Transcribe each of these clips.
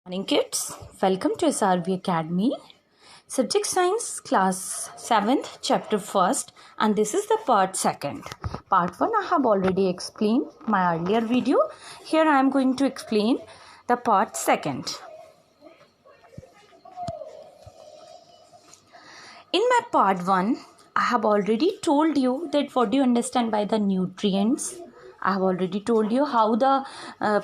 Morning kids, welcome to SRB Academy. Subject Science class 7th chapter 1st, and this is the part 2nd. Part 1 I have already explained my earlier video. Here I am going to explain the part 2nd. In my part 1 I have already told you that what do you understand by the nutrients. I have already told you how the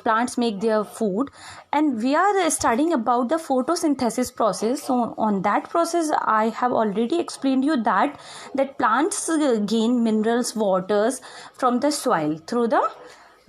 plants make their food, and we are studying about the photosynthesis process. So on that process I have already explained you that plants gain minerals, waters from the soil through the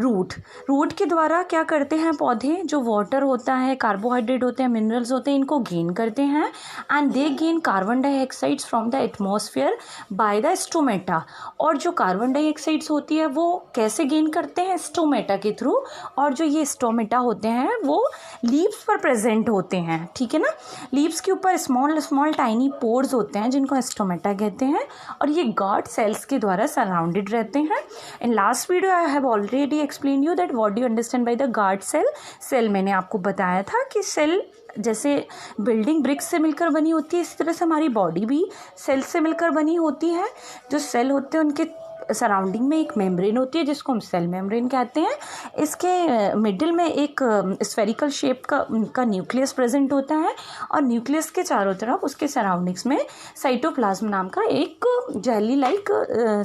root के द्वारा क्या करते हैं पौधे, जो water होता है, carbohydrate होते हैं, मिनरल्स होते हैं, इनको गेन करते हैं and they gain carbon dioxides from the atmosphere by the stomata. और जो कार्बन डाइऑक्साइड्स होती है वो कैसे गेन करते हैं? स्टोमेटा के थ्रू. और जो ये स्टोमेटा होते हैं वो लीव्स पर प्रेजेंट होते हैं, ठीक है ना. लीव्स के ऊपर स्मॉल टाइनी पोर्स होते हैं जिनको स्टोमेटा कहते हैं, और ये गार्ड सेल्स के द्वारा सराउंडेड रहते हैं. In last video I have already explain you that what do you understand by the guard cell. मैंने आपको बताया था कि सेल जैसे बिल्डिंग ब्रिक्स से मिलकर बनी होती है, इसी तरह से हमारी बॉडी भी सेल से मिलकर बनी होती है. जो सेल होते हैं उनके सराउंडिंग में एक मेम्ब्रेन होती है जिसको हम सेल मेम्ब्रेन कहते हैं. इसके मिडिल में एक स्फेरिकल शेप का न्यूक्लियस प्रेजेंट होता है, और न्यूक्लियस के चारों तरफ उसके सराउंडिंग्स में साइटोप्लाज्म नाम का एक जेली लाइक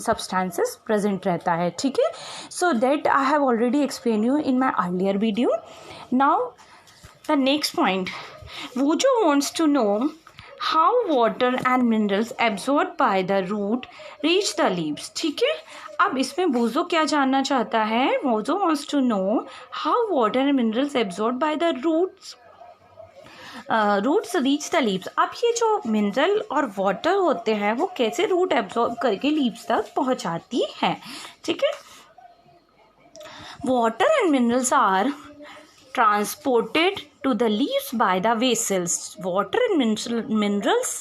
सब्सटेंसेस प्रेजेंट रहता है, ठीक है. So that I have already explain you in my earlier video. Now the next point, वो जो wants to know how water and minerals absorbed by the root reach the leaves. ठीक है. अब इसमें वोजो क्या जानना चाहता है? वोजो wants to know how water and minerals absorbed by the roots reach the leaves. अब ये जो मिनरल और वाटर होते हैं वो कैसे रूट एब्जॉर्ब करके लीव्स तक पहुंचाती है, ठीक है. Water and minerals are transported to the leaves by the vessels. Water and minerals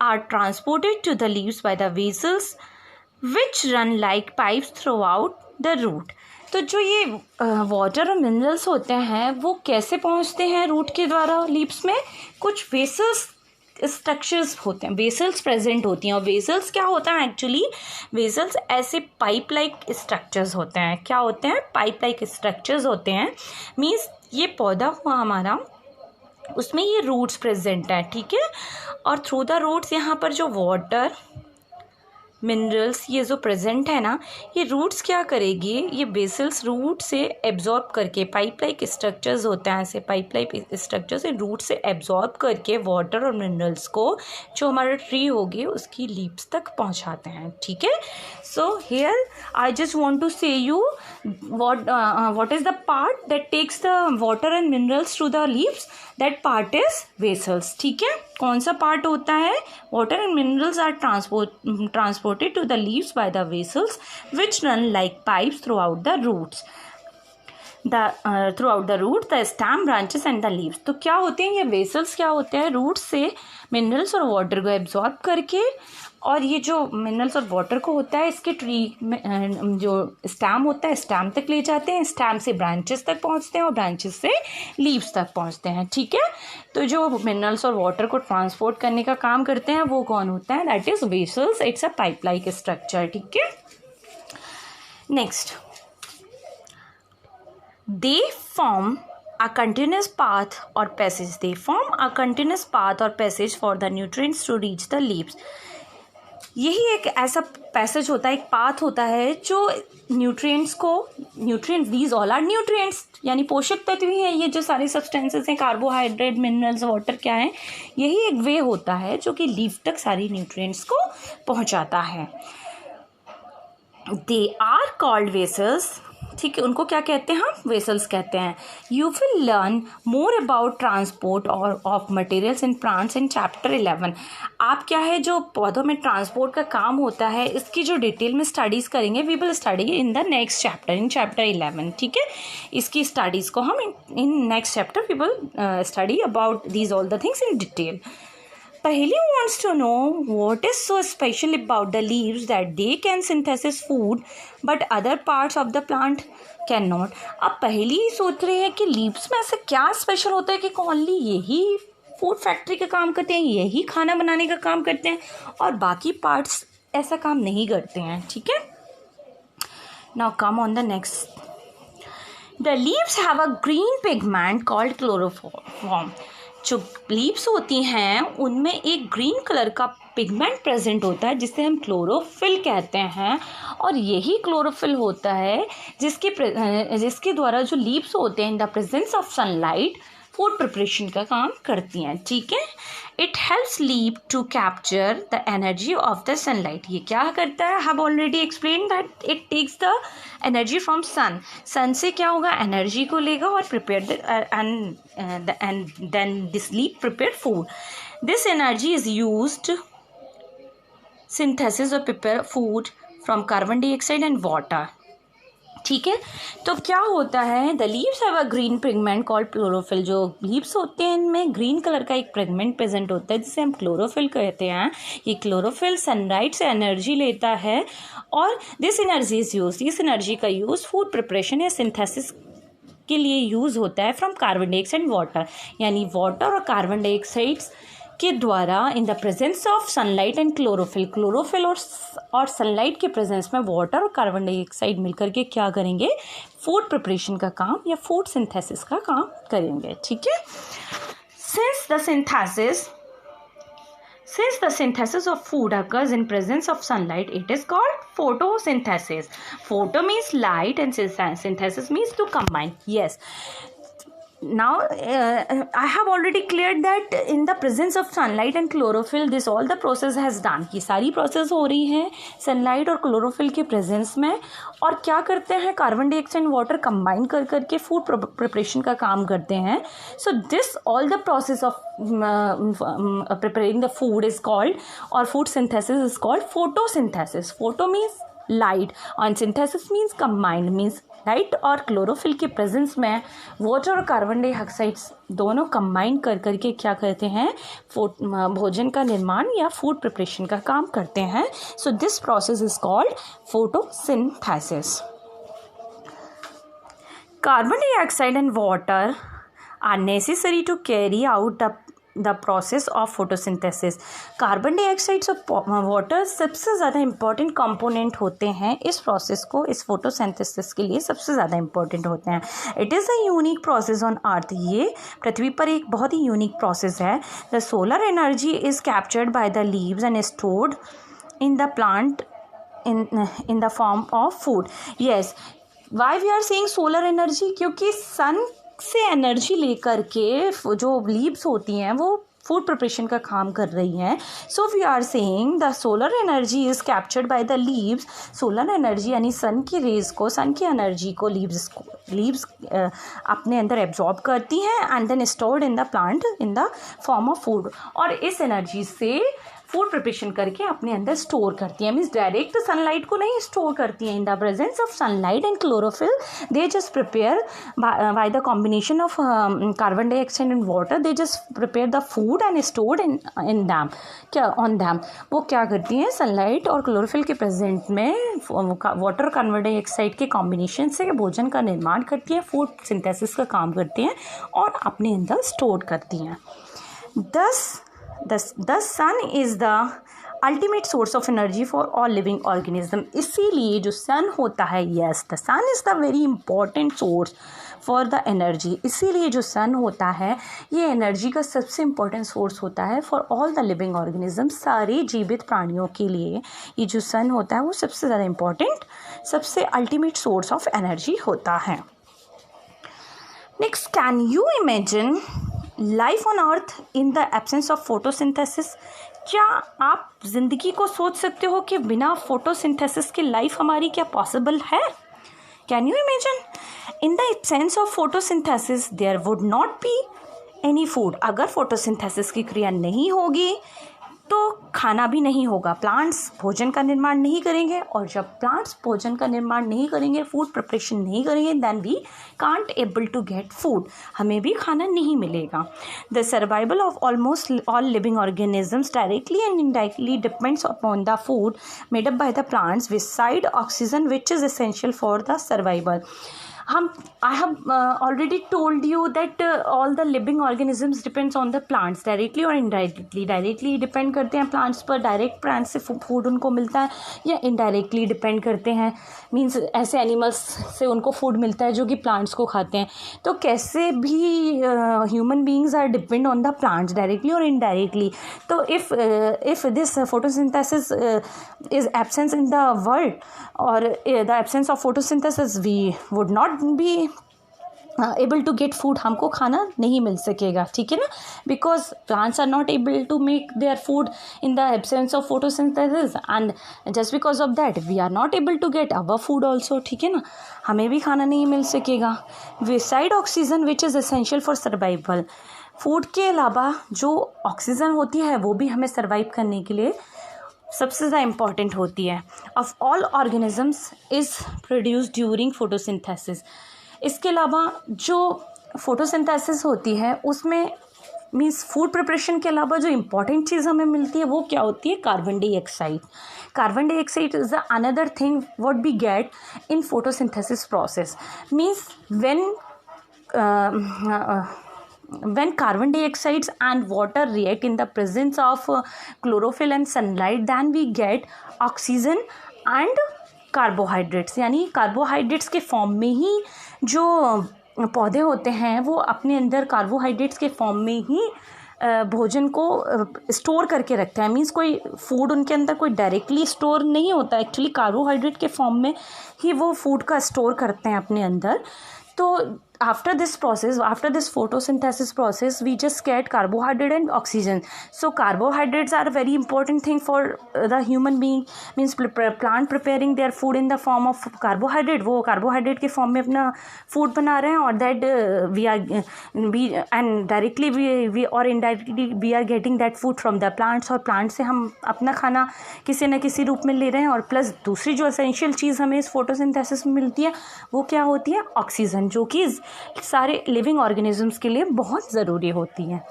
are transported to the leaves by the vessels which run like pipes throughout the root. तो जो ये water और minerals होते हैं वो कैसे पहुंचते हैं रूट के द्वारा लीव्स में? कुछ वेसल्स स्ट्रक्चर्स होते हैं, वेसल्स प्रेजेंट होती हैं. और वेसल्स क्या होता है? एक्चुअली वेसल्स ऐसे पाइप लाइक स्ट्रक्चर्स होते हैं. क्या होते हैं? पाइप लाइक स्ट्रक्चर्स होते हैं. मीन्स ये पौधा हुआ हमारा, उसमें ये रूट्स प्रेजेंट हैं, ठीक है. और थ्रू द रूट्स यहाँ पर जो वाटर मिनरल्स ये जो प्रेजेंट है ना, ये रूट्स क्या करेगी? ये बेसल्स रूट से एब्जॉर्ब करके, पाइप लाइक स्ट्रक्चर्स होते हैं ऐसे, पाइप लाइक स्ट्रक्चर से रूट से एब्जॉर्ब करके वाटर और मिनरल्स को जो हमारा ट्री होगी उसकी लीव्स तक पहुंचाते हैं, ठीक है. So here I just want to say you what is the part that takes the water and minerals to the leaves. That part is vessels, ठीक है. कौन सा पार्ट होता है? water and minerals are transported to the leaves by the vessels which run like pipes throughout the roots. Throughout the root, the stem, branches and the leaves. तो क्या होते हैं ये वेसल्स? क्या होते हैं? रूट से मिनरल्स और वाटर को एब्जॉर्ब करके, और ये जो मिनरल्स और वाटर को होता है इसके ट्री में जो स्टैम होता है स्टैम तक ले जाते हैं, स्टैम से ब्रांचेस तक पहुंचते हैं और ब्रांचेस से लीव्स तक पहुंचते हैं, ठीक है. तो जो मिनरल्स और वाटर को ट्रांसपोर्ट करने का काम करते हैं वो कौन होता है? That is vessels. It's a pipe like structure, ठीक है. Next, they form a continuous path or passage. They form a continuous path or passage for the nutrients to reach the leaves. यही एक ऐसा पैसेज होता है, एक path होता है जो nutrients, these all are nutrients यानी पोषक तत्व ही हैं. ये जो सारे सब्सटेंसेस हैं, कार्बोहाइड्रेट, मिनरल्स, वाटर, क्या है? यही एक वे होता है जो कि लीफ तक सारी न्यूट्रिएंट्स को पहुंचाता है. दे आर कॉल्ड वेसल्स, ठीक है. उनको क्या कहते हैं? हम वेसल्स कहते हैं. You will learn more about transport और of materials in plants in chapter 11. आप क्या है जो पौधों में ट्रांसपोर्ट का काम होता है इसकी जो डिटेल में स्टडीज़ करेंगे, we will study in the next chapter, in chapter 11, ठीक है. इसकी स्टडीज़ को हम in next chapter we will study about these all the things in detail. Paheli wants to know what is so special about the leaves that they can synthesize food but other parts of the plant cannot. अब पहली सोच रहे हैं कि leaves में ऐसा क्या special होता है कि ओनली यही फूड फैक्ट्री का काम करते हैं, यही खाना बनाने का काम करते हैं और बाकी पार्ट्स ऐसा काम नहीं करते हैं. ठीक है. Now come on the next. The leaves have a green pigment called chloroform. जो लीव्स होती हैं उनमें एक ग्रीन कलर का पिगमेंट प्रेजेंट होता है जिसे हम क्लोरोफिल कहते हैं और यही क्लोरोफिल होता है जिसके द्वारा जो लीव्स होते हैं in the presence of sunlight food preparation का काम करती हैं. ठीक है. It helps leave to capture the energy of the sunlight. ये क्या करता है? Have already explain that it takes the energy from sun से क्या होगा? एनर्जी को लेगा और prepare and then this leave prepare food. This energy is used synthesis और prepare food from carbon dioxide and water. ठीक है. तो क्या होता है? The leaves have a green pigment called chlorophyll. जो लीव्स होते हैं इनमें ग्रीन कलर का एक पिगमेंट प्रेजेंट होता है जिसे हम क्लोरोफिल कहते हैं. ये क्लोरोफिल सनलाइट से एनर्जी लेता है और दिस एनर्जी इज यूज. इस एनर्जी का यूज़ फूड प्रिपरेशन या सिंथेसिस के लिए यूज़ होता है from carbon dioxide and water. यानी वाटर और कार्बन डाइऑक्साइड के द्वारा इन the presence of sunlight and chlorophyll और सनलाइट के प्रेजेंस में वाटर और कार्बन डाइऑक्साइड मिलकर के क्या करेंगे? फूड प्रिपरेशन का काम या फूड सिंथेसिस का काम करेंगे. ठीक है. Since the synthesis of food occurs in presence of sunlight, it is called photosynthesis. Photo means light and synthesis means to combine. Yes. Now I have already cleared that in the presence of sunlight and chlorophyll this all the process has done. ये सारी process हो रही है sunlight और chlorophyll के presence में और क्या करते हैं? कार्बन डाइऑक्साइड वाटर कंबाइन कर करके फूड प्रिपरेशन का काम करते हैं. So this all the process of preparing the food is called और food synthesis is called photosynthesis. Photo means light और synthesis means combined means light और क्लोरोफिल के प्रेजेंस में वाटर और कार्बन डाइऑक्साइड्स दोनों कंबाइन कर करके क्या करते हैं? भोजन का निर्माण या फूड प्रिपरेशन का काम करते हैं. So this process is called photosynthesis. Carbon dioxide and water are necessary to carry out the process of photosynthesis. Carbon dioxide और वाटर सबसे ज़्यादा इम्पॉर्टेंट कंपोनेंट होते हैं इस प्रोसेस को, इस फोटोसिंथेसिस के लिए सबसे ज़्यादा इम्पॉर्टेंट होते हैं. It is a unique process on earth. ये पृथ्वी पर एक बहुत ही यूनिक प्रोसेस है. The solar energy is captured by the leaves and stored in the plant in the form of food. Yes. Why we are saying solar energy? क्योंकि sun से energy लेकर के जो लीव्स होती हैं वो फूड प्रिपरेशन का काम कर रही हैं. So we are saying the solar energy is captured by the leaves. Solar energy यानी सन की रेज को, सन की एनर्जी को लीव्स अपने अंदर एब्जॉर्ब करती हैं and then stored in the plant in the form of food. और इस एनर्जी से फूड प्रिपरेशन करके अपने अंदर स्टोर करती हैं. मीन्स डायरेक्ट सनलाइट को नहीं स्टोर करती हैं. In the presence of sunlight and chlorophyll they just prepare by the combination of carbon dioxide and water they just prepare the food and stored in them. क्या on them वो क्या करती हैं? Sunlight और chlorophyll के present में water carbon dioxide के combination से भोजन का निर्माण करती हैं, फूड सिंथेसिस का काम करती हैं और अपने अंदर स्टोर करती हैं. The sun is the ultimate source of energy for all living organism. इसीलिए जो सन होता है, yes, the sun is the very important source for the energy. इसीलिए जो सन होता है ये एनर्जी का सबसे इम्पोर्टेंट सोर्स होता है for all the living organism. सारे जीवित प्राणियों के लिए ये जो सन होता है वो सबसे ज़्यादा इम्पोर्टेंट, सबसे अल्टीमेट सोर्स ऑफ एनर्जी होता है. Next, can you imagine life on earth in the absence of photosynthesis? क्या आप जिंदगी को सोच सकते हो कि बिना फोटोसिंथेसिस के लाइफ हमारी क्या पॉसिबल है? Can you imagine? In the absence of photosynthesis there would not be any food. अगर फोटोसिंथेसिस की क्रिया नहीं होगी तो खाना भी नहीं होगा, प्लांट्स भोजन का निर्माण नहीं करेंगे, और जब प्लांट्स भोजन का निर्माण नहीं करेंगे, फूड प्रिपरेशन नहीं करेंगे, then we can't able to get food, हमें भी खाना नहीं मिलेगा। The survival of almost all living organisms directly and indirectly depends upon the food made up by the plants beside oxygen which is essential for the survival. I have already told you that all the living organisms depends on the plants directly or indirectly. Directly depend करते हैं plants पर, direct plants से food उनको मिलता है, या indirectly depend करते हैं, means ऐसे animals से उनको food मिलता है जो कि plants को खाते हैं। तो कैसे भी human beings are depend on the plants directly or indirectly. तो if this photosynthesis is absent in the world, or the absence of photosynthesis, we would not be able to get food, हमको खाना नहीं मिल सकेगा, ठीक है ना, because plants are not able to make their food in the absence of photosynthesis, and just because of that we are not able to get our food also, ठीक है ना, हमें भी खाना नहीं मिल सकेगा। Beside oxygen which is essential for survival, food के अलावा जो ऑक्सीजन होती है वो भी हमें सर्वाइव करने के लिए सबसे ज़्यादा इम्पॉर्टेंट होती है। Of all organisms is produce during photosynthesis. इसके अलावा जो फोटोसिंथेसिस होती है उसमें मीन्स फूड प्रिपरेशन के अलावा जो इम्पॉर्टेंट चीज़ हमें मिलती है वो क्या होती है, carbon dioxide. Carbon dioxide is the another thing what we get in photosynthesis process, means when carbon dioxide and water react in the presence of chlorophyll and sunlight, then we get oxygen and carbohydrates। यानी carbohydrates के form में ही जो पौधे होते हैं वो अपने अंदर कार्बोहाइड्रेट्स के फॉर्म में ही भोजन को स्टोर करके रखते हैं। मीन्स कोई फूड उनके अंदर कोई डायरेक्टली स्टोर नहीं होता, एक्चुअली कार्बोहाइड्रेट के फॉर्म में ही वो फूड का स्टोर करते हैं अपने अंदर। तो after this photosynthesis process, we just get carbohydrate and oxygen. So carbohydrates are a very important thing for the human being, means plant preparing their food in the form of carbohydrate, वो carbohydrate के form में अपना food बना रहे हैं, और that and directly we or indirectly we are getting that food from the plants, और plant से हम अपना खाना किसी न किसी रूप में ले रहे हैं। और प्लस दूसरी जो एसेंशियल चीज़ हमें इस फोटोसिंथेसिस में मिलती है वो क्या होती है, ऑक्सीजन, जो कि सारे लिविंग ऑर्गेनिजम्स के लिए बहुत ज़रूरी होती है।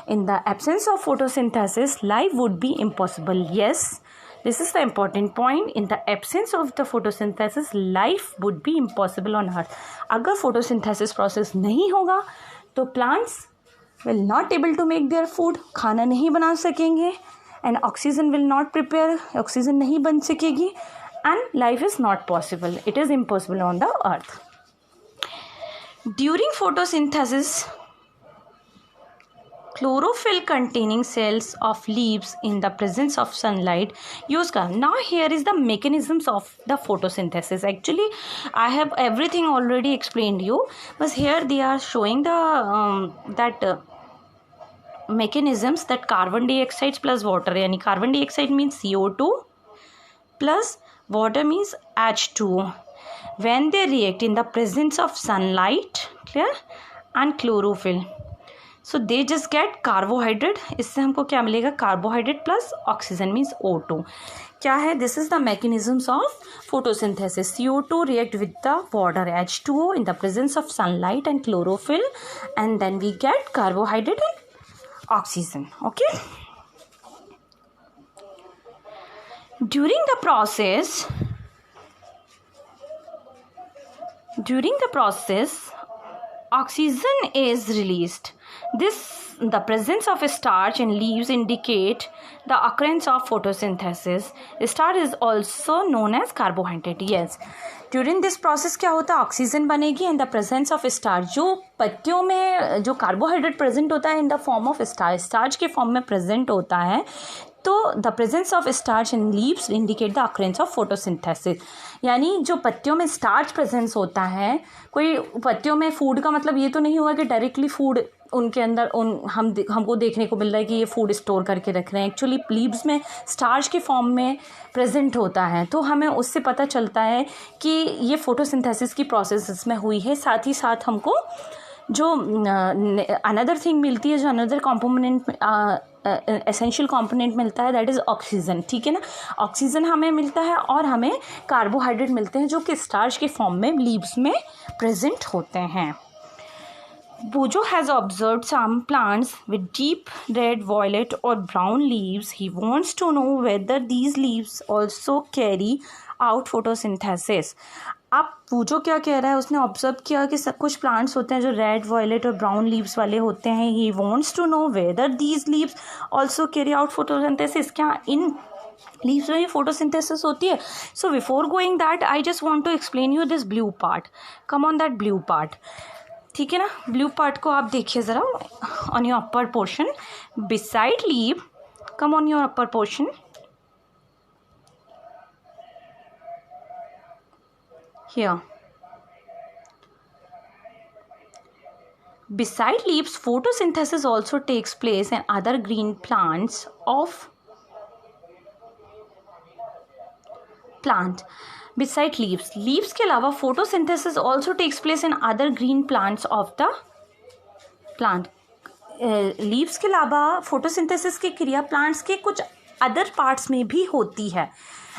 In the absence of photosynthesis life would be impossible. Yes, this is the important point. In the absence of the photosynthesis life would be impossible on earth. अगर फोटोसिंथेसिस प्रोसेस नहीं होगा तो plants will not able to make their food, खाना नहीं बना सकेंगे, and oxygen will not prepare, oxygen नहीं बन सकेगी, and life is not possible, it is impossible on the earth. During photosynthesis, chlorophyll containing cells of leaves in the presence of sunlight use carbon. Now here is the mechanisms of the photosynthesis. Actually I have everything already explained you, but here they are showing the mechanisms that carbon dioxide plus water, yani carbon dioxide means CO2 plus water means H2O, when they react in the presence of sunlight, clear, and chlorophyll, so they just get carbohydrate। इससे हमको क्या मिलेगा, carbohydrate plus oxygen means O2। क्या है, this is the mechanisms of photosynthesis. CO2 react with the water H2O in the presence of sunlight and chlorophyll, and then we get carbohydrate and oxygen, okay। During the process oxygen is released. The presence of starch in leaves indicate the occurrence of photosynthesis. Starch is also known as carbohydrate. Yes, during this process क्या होता है, oxygen बनेगी and the presence of starch. जो पत्तियों में जो carbohydrate present होता है in the form of starch के फॉर्म में प्रेजेंट होता है, तो the presence of starch in leaves indicate the occurrence of photosynthesis. यानी जो पत्तियों में स्टार्च प्रेजेंस होता है, कोई पत्तियों में फूड का मतलब ये तो नहीं हुआ कि डायरेक्टली फूड उनके अंदर हमको देखने को मिल रहा है कि ये फूड स्टोर करके रख रहे हैं। एक्चुअली लीव्स में स्टार्च के फॉर्म में प्रेजेंट होता है, तो हमें उससे पता चलता है कि ये फोटोसिंथेसिस की प्रोसेस इसमें हुई है। साथ ही साथ हमको जो अनदर थिंग मिलती है, जो अनदर कॉम्पोनेंट एसेंशियल कंपोनेंट मिलता है, दैट इज़ ऑक्सीजन, ठीक है ना। ऑक्सीजन हमें मिलता है और हमें कार्बोहाइड्रेट मिलते हैं जो कि स्टार्च के फॉर्म में लीव्स में प्रेजेंट होते हैं। Bujo has observed some plants with deep red, violet or brown leaves. He wants to know whether these leaves also carry out photosynthesis. अब बूजो क्या कह रहा है, उसने ऑब्जर्व किया कि सब कुछ प्लांट्स होते हैं जो रेड, वायलेट और ब्राउन लीव्स वाले होते हैं। He wants to know whether these leaves also carry out photosynthesis, क्या इन लीव्स में फोटोसिंथेसिस होती है। So before going that I just want to explain you this blue part. Come on that blue part, ठीक है ना। Blue part को आप देखिए ज़रा on your upper portion beside leave, come on your upper portion. Here, beside leaves, photosynthesis also takes place in other green plants of plant. Beside leaves, leaves के अलावा photosynthesis also takes place in other green plants of the plant. Leaves के अलावा photosynthesis की क्रिया plants के कुछ other parts में भी होती है।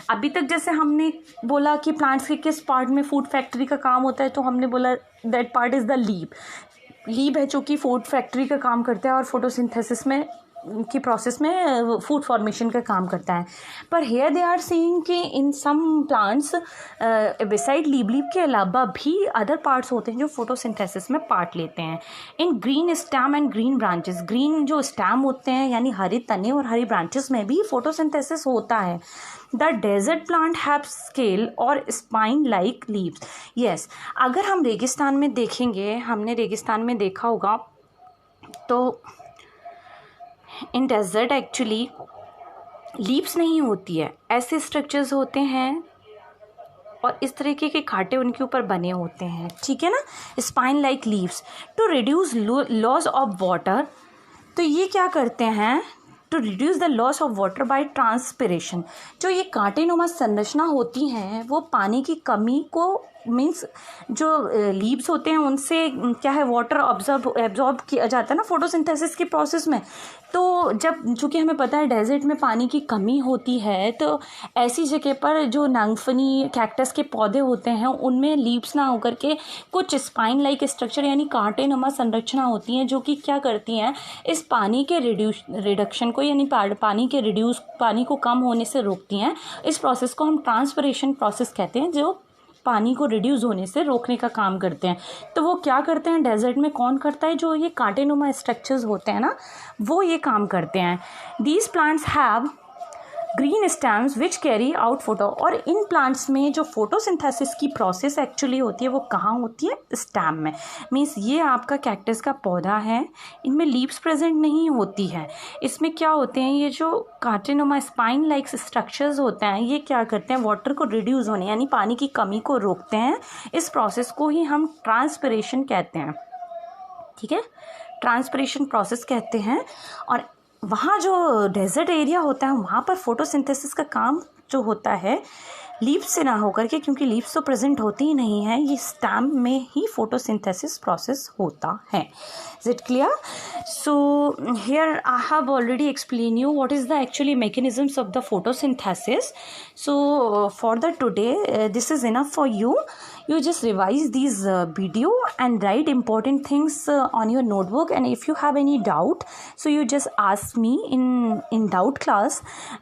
अभी तक जैसे हमने बोला कि प्लांट्स के किस पार्ट में फूड फैक्ट्री का काम होता है, तो हमने बोला that part is the leave है जो कि फूड फैक्ट्री का काम करता है और फोटोसिंथेसिस में की प्रोसेस में फूड फॉर्मेशन का काम करता है। पर हेयर दे आर सेइंग कि इन सम प्लांट्स बिसाइड लीव के अलावा भी अदर पार्ट्स होते हैं जो फोटोसिंथेसिस में पार्ट लेते हैं। इन green stem and green branches, green जो स्टेम होते हैं यानी हरे तने और हरी ब्रांचेस में भी फोटोसिंथेसिस होता है। The desert plant have scale और स्पाइन लाइक लीव्स। यस, अगर हम रेगिस्तान में देखेंगे, हमने रेगिस्तान में देखा होगा, तो इन डेजर्ट एक्चुअली लीव्स नहीं होती है, ऐसे स्ट्रक्चर्स होते हैं और इस तरीके के कांटे उनके ऊपर बने होते हैं, ठीक है ना, spine like leaves. To reduce loss of water, तो ये क्या करते हैं, to reduce the loss of water by transpiration. जो ये कांटेनुमा संरचना होती हैं वो पानी की कमी को मीन्स जो लीव्स होते हैं उनसे क्या है, वाटर एब्जॉर्ब किया जाता है ना फोटोसिंथेसिस के प्रोसेस में। तो जब चूँकि हमें पता है डेजर्ट में पानी की कमी होती है, तो ऐसी जगह पर जो नांगफनी कैक्टस के पौधे होते हैं उनमें लीव्स ना होकर के कुछ स्पाइन लाइक स्ट्रक्चर यानी कांटेनुमा संरचना होती हैं जो कि क्या करती हैं, इस पानी के रिडक्शन को यानी पानी को कम होने से रोकती हैं। इस प्रोसेस को हम ट्रांसपिरेशन प्रोसेस कहते हैं, जो पानी को रिड्यूस होने से रोकने का काम करते हैं। तो वो क्या करते हैं डेजर्ट में, कौन करता है, जो ये कांटेनुमा स्ट्रक्चर्स होते हैं ना, वो ये काम करते हैं। These plants have green stems which carry out photo, और इन प्लांट्स में जो फोटोसिंथेसिस की प्रोसेस एक्चुअली होती है वो कहाँ होती है, स्टेम में। मीन्स ये आपका कैक्टस का पौधा है, इनमें लीव्स प्रेजेंट नहीं होती है। इसमें क्या होते हैं, ये जो कांटेनुमा स्पाइन लाइक स्ट्रक्चर्स होते हैं ये क्या करते हैं, वाटर को रिड्यूस होने यानी पानी की कमी को रोकते हैं। इस प्रोसेस को ही हम ट्रांसपिरेशन कहते हैं, ठीक है, ट्रांसपिरेशन प्रोसेस कहते हैं। और वहाँ जो डेजर्ट एरिया होता है वहाँ पर फोटोसिंथेसिस का काम जो होता है लीव्स से ना होकर के, क्योंकि लीव्स तो प्रेजेंट होती ही नहीं है, ये स्टेम में ही फोटोसिंथेसिस प्रोसेस होता है। Is it clear? So here I have already explain you what is the actually mechanisms of the photosynthesis. So for the today this is enough for you. You just revise these video and write important things on your notebook, and if you have any doubt, so you just ask me in doubt class.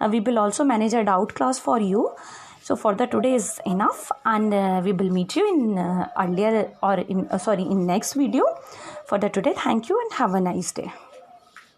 We will also manage a doubt class for you. So for the today is enough, and we will meet you in next video. For the today, thank you and have a nice day.